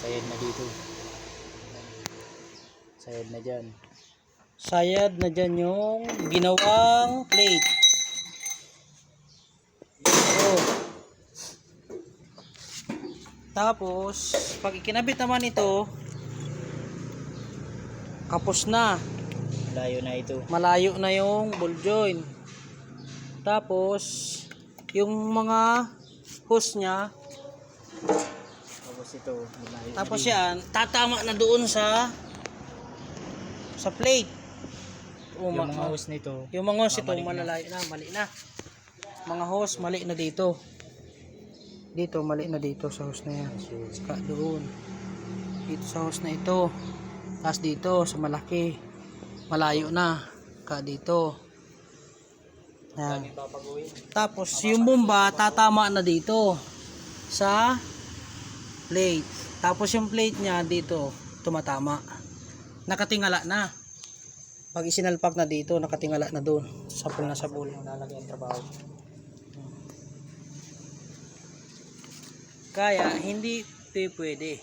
sayad na dito. Sayad na dyan. Sayad na dyan yung ginawang plate. Oh. Tapos, pag ikinabit naman ito, kapos na. Malayo na ito. Malayo na yung ball joint. Tapos, yung mga hose nya, Tapos ito, malayo tapos na din. yan, tatama na doon sa plate. Yung mga hose nito, Yung mga hose ito, mamali na. malalayo na, mali na. Mga hose, mali na dito. Dito, mali na dito sa hose na yan. Saka doon. Dito sa hose na ito. Tapos dito, sa malaki. Malayo na. Saka dito. Yan. Tapos, yung bomba, tatama na dito. Sa plate. Tapos yung plate niya dito, tumatama. Nakatingala na. Pag isinalpak na dito, nakatingala na doon. Sapul na sabul. Lalagay ang trabaho. Kaya, hindi pwede.